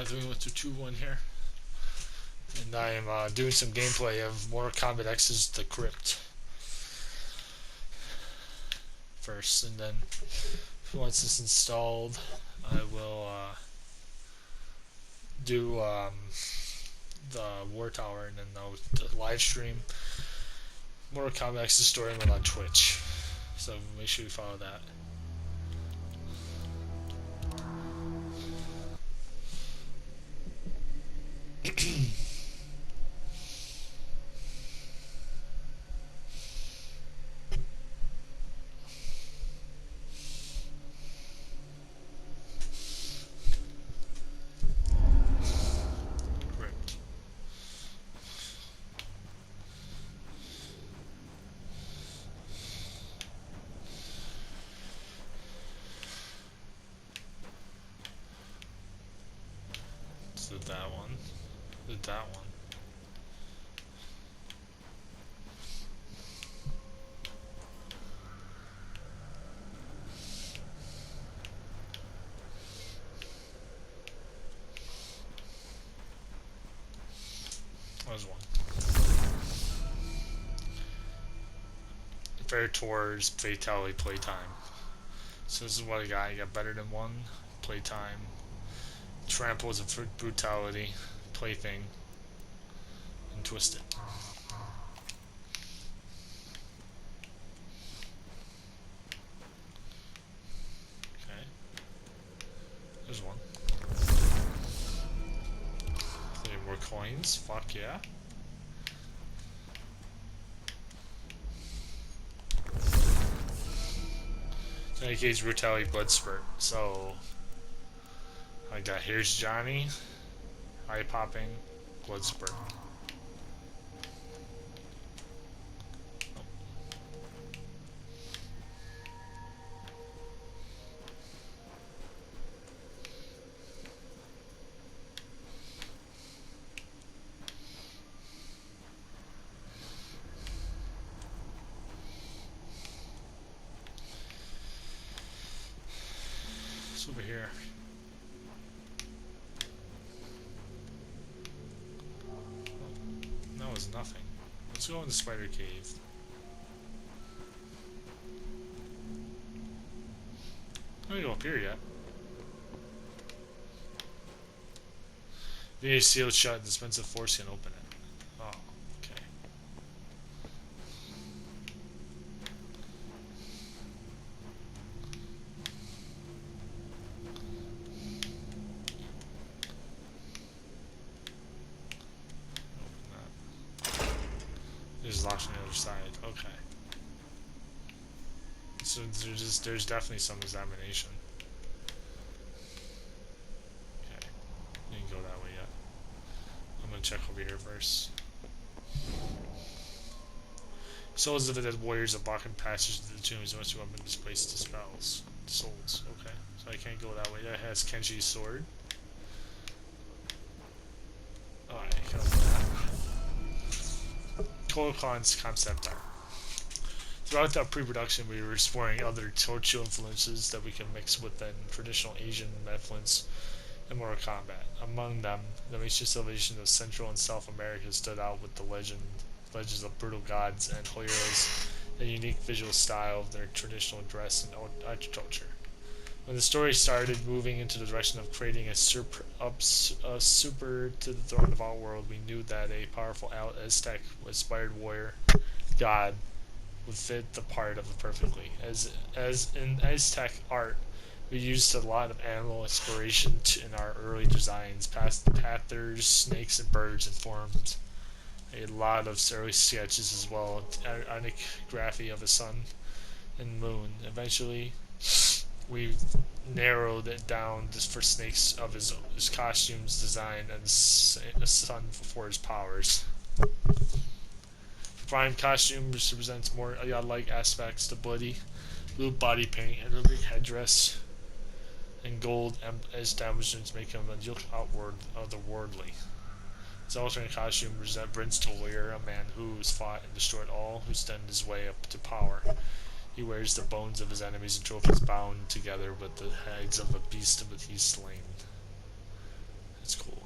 doing with the 2-1 here. And I am doing some gameplay of Mortal Kombat X's The Krypt first, and then once it's installed, I will do the War Tower, and then I'll live stream Mortal Kombat X's story mode on Twitch. So make sure you follow that. Did that one. Did that one. That was one. Fair towards fatality playtime. So this is what I got. I got better than one playtime. Trample is a brutality plaything, and twist it. Okay, there's one. 3 more coins. Fuck yeah. In any case, brutality blood spurt. So I got here's Johnny, eye popping, blood spurt. Oh. It's over here. Was nothing. Let's go in the spider cave. I don't go up here yet. The sealed shut, dispensive force can open it. Oh, okay. There's locks on the other side. Okay. So there's definitely some examination. Okay. You can go that way yet. I'm gonna check over here first. Souls of the dead warriors have blocking passage to the tombs once you have been displaced to spells. Souls. Okay. So I can't go that way. That has Kenshi's sword. Alright, I can open that. Kodokan's concept art. Throughout that pre-production, we were exploring other Tocho influences that we can mix within traditional Asian influence in Mortal Kombat. Among them, the ancient civilization of Central and South America stood out with the legends of brutal gods and heroes, the unique visual style of their traditional dress and architecture. When the story started moving into the direction of creating a super to the throne of our world, we knew that a powerful Aztec-inspired warrior god would fit the part of it perfectly. As in Aztec art, we used a lot of animal inspiration in our early designs, panthers, snakes, and birds, and formed a lot of early sketches as well, iconography of the sun and moon. Eventually, we narrowed it down just for snakes of his costumes design and a sun for his powers. Prime costume represents more godlike aspects to blue body paint and a big headdress and gold establishments make him a look outward of the worldly. His alternate costume represents the warrior, a man who has fought and destroyed all who stand his way up to power. He wears the bones of his enemies and trophies bound together with the heads of a beast that he's slain. That's cool.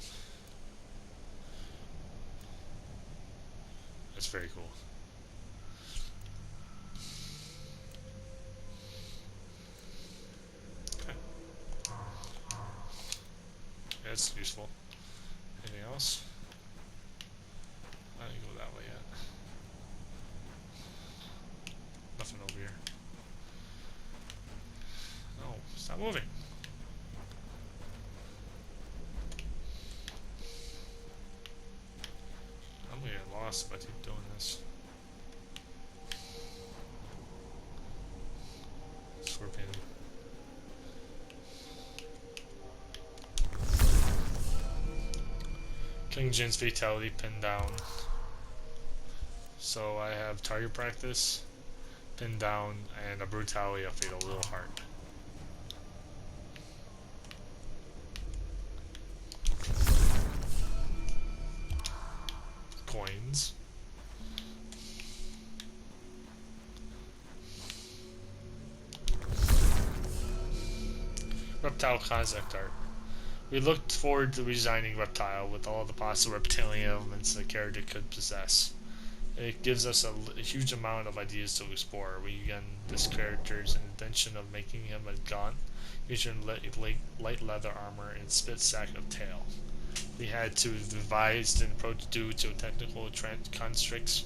That's very cool. Okay. Yeah, that's useful. Anything else? I didn't go that way yet. Nothing over here. No, stop moving. I'm gonna get lost if I keep doing this. Scorpion. King Jin's fatality pinned down. So I have target practice, pinned down, and a brutality of fatal little heart. Coins. Reptile concept art. We looked forward to redesigning Reptile with all the possible reptilian elements the character could possess. It gives us a huge amount of ideas to explore. We began this character's intention of making him a gaunt, featuring light leather armor and spit sack of tail. We had to revise an approach due to technical constricts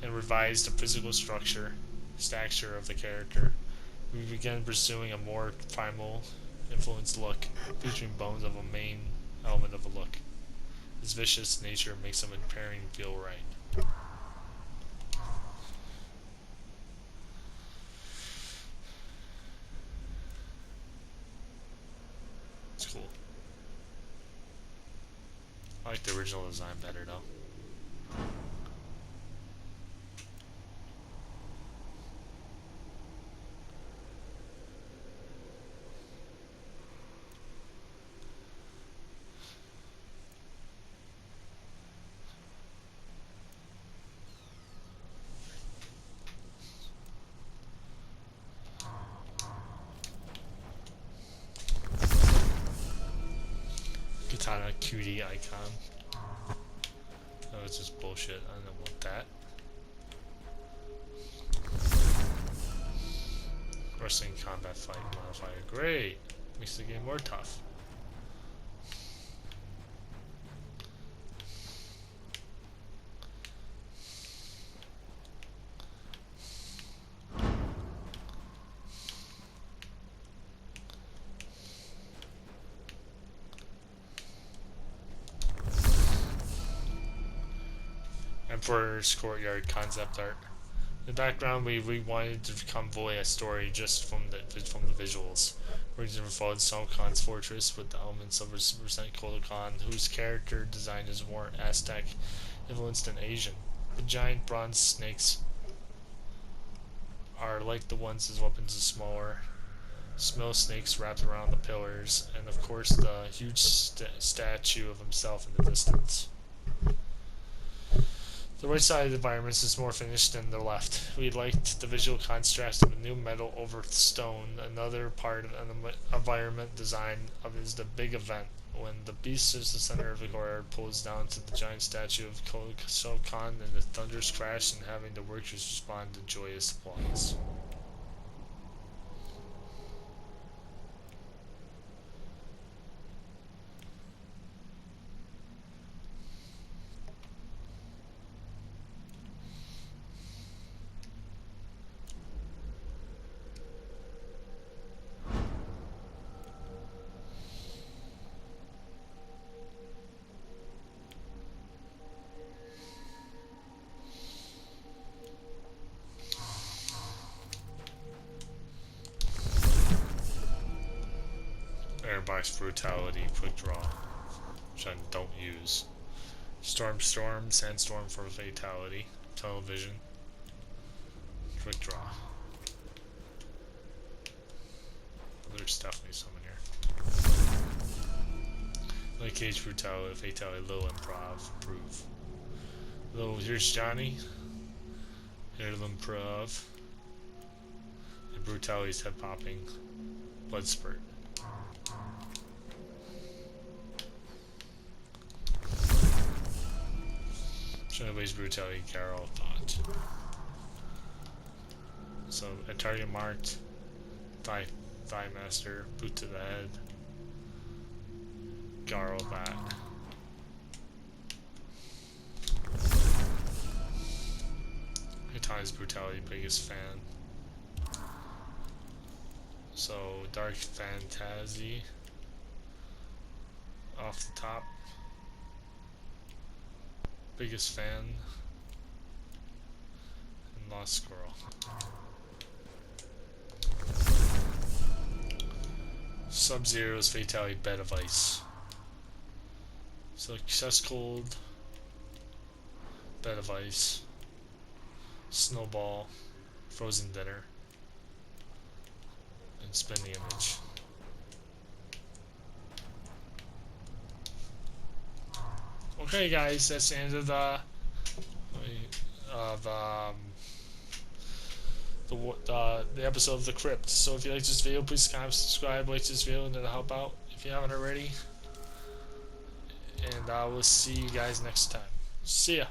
and revise the physical stature of the character. We began pursuing a more primal influenced look, featuring bones of a main element of a look. His vicious nature makes him impairing feel right. It's cool. I like the original design better though. Katana cutie icon. Oh, it's just bullshit. I don't want that. Wrestling combat fight modifier. Great! Makes the game more tough. Emperor's Courtyard concept art. In the background, we wanted to convey a story just from the visuals. For example, followed Shao Kahn's fortress with the elements of represent Kodokan, whose character design is more Aztec influenced than Asian. The giant bronze snakes are like the ones his weapons are smaller. Smell snakes wrapped around the pillars, and of course the huge statue of himself in the distance. The right side of the environments is more finished than the left. We liked the visual contrast of a new metal over stone. Another part of the environment design is the big event, when the beast is the center of the courtyard, pulls down to the giant statue of Shao Kahn, and the thunders crash, and having the workers respond to joyous applause. Airbox brutality, quick draw, which I don't use. Storm, sandstorm for fatality, tunnel vision, quick draw. There's definitely some in here. Light cage brutality, fatality, little improv, improve. Little, here's Johnny. Little improv. And brutality's head popping, blood spurt. Anyways, brutality, Carol thought. So a target marked, thigh master, boot to the head, Garo bat. Katana's brutality, biggest fan. So Dark Fantasy off the top. Biggest fan. And Lost Squirrel. Sub-Zero's fatality, Bed of Ice. So Chest Cold, Bed of Ice, Snowball, Frozen Dinner, and Spin the Image. Okay, guys, that's the end of the episode of the Krypt. So if you like this video, please comment, subscribe, like this video, and it'll help out if you haven't already. And I will see you guys next time. See ya.